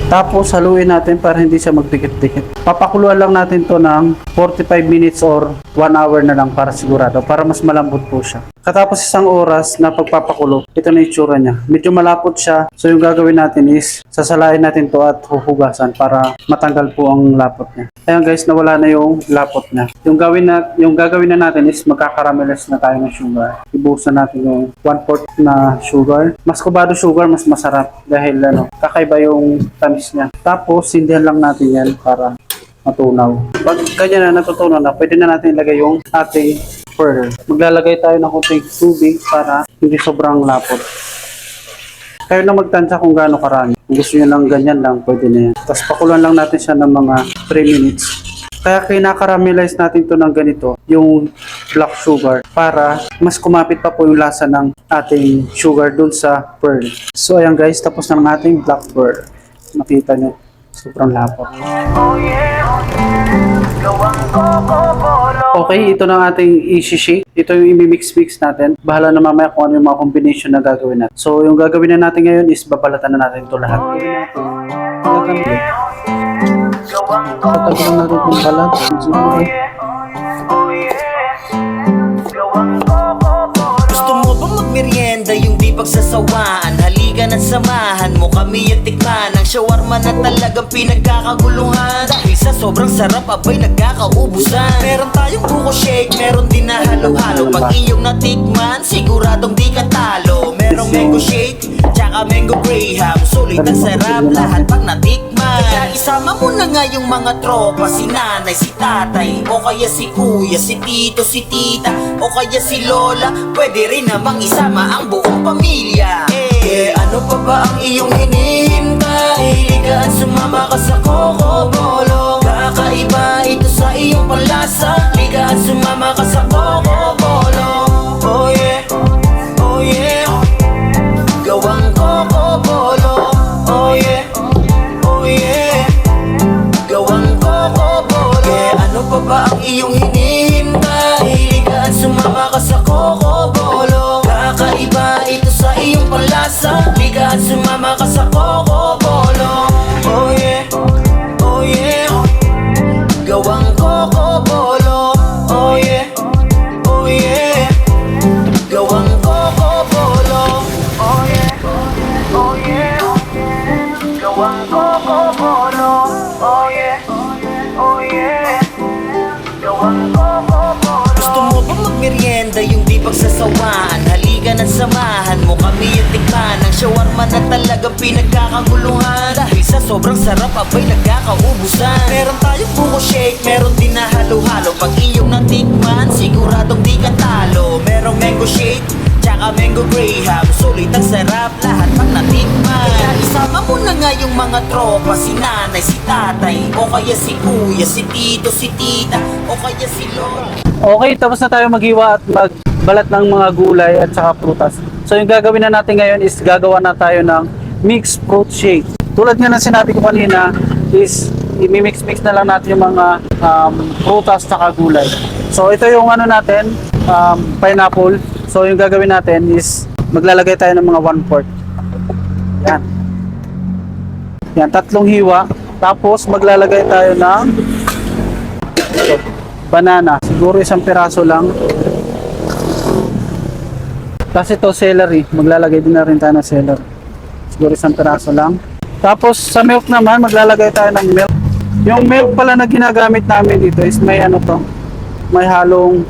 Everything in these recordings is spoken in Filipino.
Tapos haluin natin para hindi siya magdikit-dikit. Papakuluan lang natin to ng 45 minutes or 1 hour na lang para sigurado, para mas malambot po siya. Katapos isang oras na pagpapakulo, ito na yung itsura niya. Medyo malapot siya. So yung gagawin natin is sasalain natin to at huhugasan para matanggal po ang lapot niya. Ayan guys, nawala na yung lapot niya. Yung gagawin na natin is magkakaramelize na tayo ng sugar. Ibuhusan natin yung 1/4 na sugar. Mas kubado sugar, mas masarap dahil kakaiba yung tamis niya. Tapos sindihan lang natin yan para matunaw. Pag ganyan na natutunaw na, pwede na natin ilagay yung ating pearl. Maglalagay tayo ng konting tubig para hindi sobrang lapot. Kayo na magtansya kung gaano karami. Kung gusto nyo lang ganyan lang, pwede na yan. Tapos pakuluan lang natin siya ng mga 3 minutes. Kaya kinakaramelize natin to ng ganito, yung black sugar, para mas kumapit pa po yung lasa ng ating sugar dun sa pearl. So ayan guys, tapos na ng ating black pearl. Makita nyo, sobrang lapot. Okay, ito na ating i-shake. Ito yung i-mix-mix natin. Bahala na mamaya kung ano yung mga combination na gagawin natin. So, yung gagawin na natin ngayon is babalatan na natin ito lahat. Tatagal natin itong balat. Gusto mo bang magmerienda yung di pagsasawaan? Halika na't samahan mo kami at tikman ang shawarma na talagang pinagkakaguluhan. Dahil sa sobrang sarap abay nagkakaubusan. Meron tayong buko shake, meron din na halo-halo. Pag iyong natikman, siguradong di ka talo. Merong mango shake, tsaka mango graham. Sulit ang sarap lahat pag natikman. Kaya isama mo na nga yung mga tropa, si nanay, si tatay, o kaya si kuya, si tito, si tita, o kaya si lola. Pwede rin namang isama ang buong pamilya. Ano pa ba ang iyong hinihintay? Halika at sumama ka sa Coco Bolo. Kakaiba ito sa iyong panlasa. Halika at sumama ka sa Coco Bolo. Oh yeah, oh yeah. Gawang Coco Bolo. Oh yeah, oh yeah. Gawang Coco Bolo. Ano pa ba ang iyong hinihintay? Halika at sumama ka sa Coco Bolo. Kakaiba ito sa iyong panlasa. Halika at sumama ka sa Coco Bolo. Oh yeah, oh yeah. Gawang Coco Bolo. Oh yeah, oh yeah. Gawang Coco Bolo. Oh yeah, oh yeah. Gawang Coco Bolo. Oh yeah, oh yeah. Gawang Coco Bolo. Gusto mo bang magmerienda yung di pagsasawaan? Halika na't samahan mo kami at tikman ang shawarma na talagang pinagkakaguluhan. Dahil sa sobrang sarap abay nagkakaubusan. Meron tayong buko shake, meron din na halo-halo. Pag iyong natikman, siguradong di ka talo. Merong mango shake, tsaka mango graham. Sulit ang sarap lahat pag natikman. Kaya isama mo na nga yung mga tropa, si nanay, si tatay, o kaya si kuya, si tito, si tita, o kaya si lola. Okay, tapos na tayo maghiwa at magbalat ng mga gulay at saka prutas. So yung gagawin na natin ngayon is gagawa na tayo ng mixed fruit shake. Tulad nga ng sinabi ko kanina is i-mix-mix na lang natin yung mga prutas at saka gulay. So ito yung natin, pineapple. So yung gagawin natin is maglalagay tayo ng mga 1/4. Yan. Yan, 3 hiwa. Tapos maglalagay tayo ng banana. Siguro 1 piraso lang. Tapos ito celery. Maglalagay din na rin tayo ng celery. Siguro 1 piraso lang. Tapos sa milk naman, maglalagay tayo ng milk. Yung milk pala na ginagamit namin dito is may may halong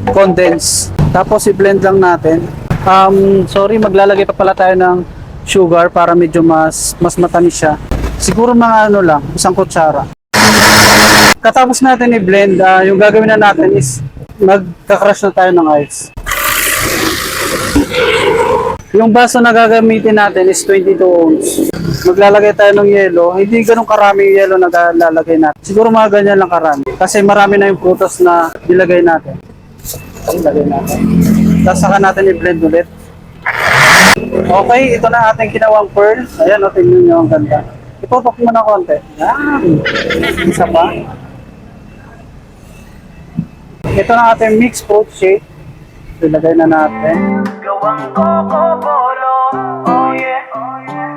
condense. Tapos i-blend lang natin. Maglalagay pa pala tayo ng sugar para medyo mas matamis siya. Siguro mga lang, 1 kutsara. Katapos natin i-blend, yung gagawin na natin is magka-crush na tayo ng ice. Yung baso na gagamitin natin is 22 ounce. Maglalagay tayo ng yelo. Hindi ganun karami yung yelo na lalagay natin. Siguro mga ganyan lang karami. Kasi marami na yung prutas na ilagay natin. Ilagay natin. Tapos saka natin i-blend ulit. Okay, ito na ating ginawang pearl. Ayan, tingnan nyo ang ganda. Ipopak mo na konti. Yan. Isa pa. Ito na ating mixed fruit shake. Ilagay na natin. Gawang Coco Bolo. Oh yeah,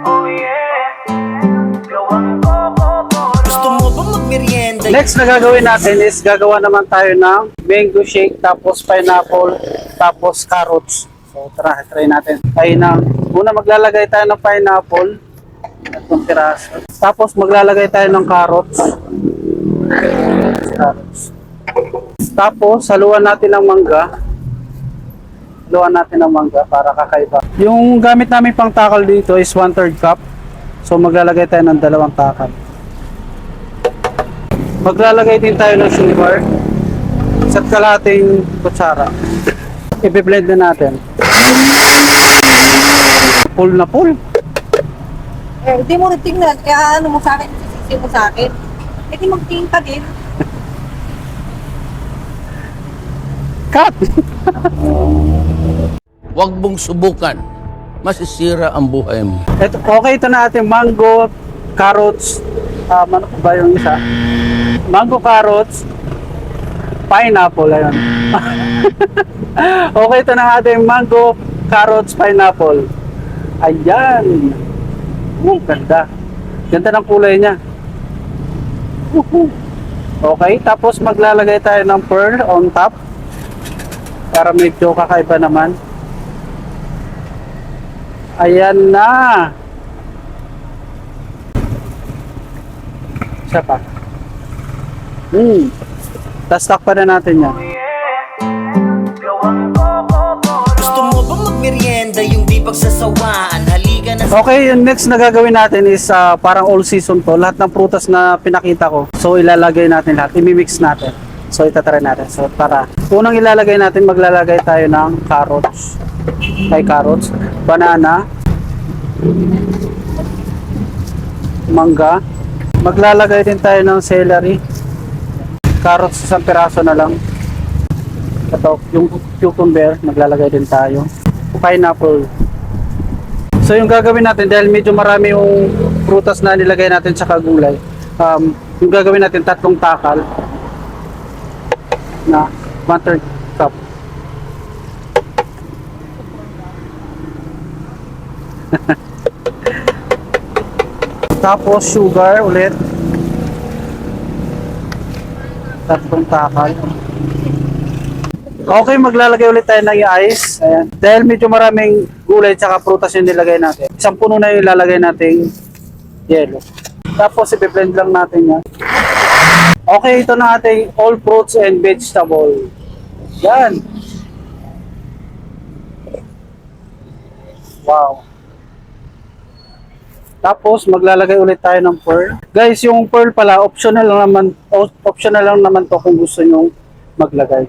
oh yeah. Next na gagawin natin is gagawa naman tayo ng mango shake, tapos pineapple, tapos carrots. So try natin. Una maglalagay tayo ng pineapple, itong piraso. Tapos maglalagay tayo ng carrots. Tapos haluan natin ng mangga. Haluan natin ng mangga para kakaiba. Yung gamit namin pang takal dito is 1/3 cup. So maglalagay tayo ng 2 takal. Maglalagay din tayo ng sugar. Isa't kalahating kutsara. I-blend na natin. Full na full. Hindi mo rin tingnan. Kaya ano mo sa akin, sisisi mo sa akin. Di magtingin ka din. Cut! Huwag mong subukan. Masisira ang buhay mo. Ito na ating mango, carrots, ano ba yung isa? Mango, carrots, pineapple, ayun. Okay, ito na ating mango, carrots, pineapple. Ayan. Ganda. Ganda ng kulay niya. Okay, tapos maglalagay tayo ng pearl on top. Para medyo kakaiba naman. Ayan na. Isa pa. Tapos takpan na natin yan. Gusto mo bang magmerienda yung di pagsasawaan? Halika na Okay, yung next na gagawin natin is parang all season to. Lahat ng prutas na pinakita ko. So ilalagay natin lahat. Imimix natin. So itatry natin. So unang ilalagay natin, maglalagay tayo ng carrots. Carrots, banana, mangga. Maglalagay din tayo ng celery. Carrots, isang piraso na lang. Ito, yung cucumber, maglalagay din tayo. Pineapple. So yung gagawin natin, dahil medyo marami yung prutas na nilagay natin sa kagulay, yung gagawin natin 3 takal na 1/3 cup. Tapos sugar ulit 3 takal. Okay, maglalagay ulit tayo ng ice. Ayan. Dahil medyo maraming gulay at prutas yung nilagay natin, isang puno na yung ilalagay nating yelo. Tapos i-blend lang natin yan. Okay, ito na ating all fruits and vegetable. Yan. Wow. Tapos maglalagay ulit tayo ng pearl. Guys, yung pearl pala optional lang naman to kung gusto niyo maglagay.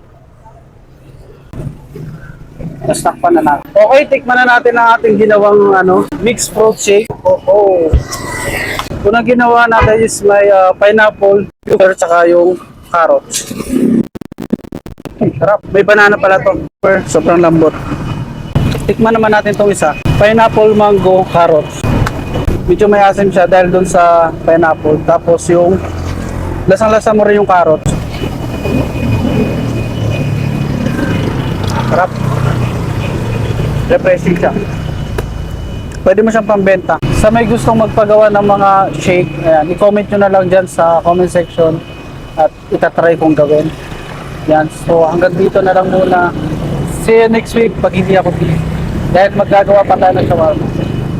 Tapos takpan na natin. Okay, tikman na natin ang ating ginawang mixed fruit shake. Unang ginawa natin is may pineapple, sugar, tsaka yung carrots. Sarap. May banana pala to. Sobrang lambot. Tikman naman natin tong isa. Pineapple, mango, carrots. Medyo may asim siya dahil dun sa pineapple. Tapos yung lasang-lasa mo rin yung carrots. Sarap. Refreshing siya. Pwede mo siyang pambenta. Sa may gustong magpagawa ng mga shake, ayan, i-comment nyo na lang dyan sa comment section at itatry kong gawin. Yan. So hanggang dito na lang muna. See you next week pag hindi ako busy. Dahil maggagawa pa tayo ng shawarma.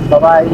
Bye-bye.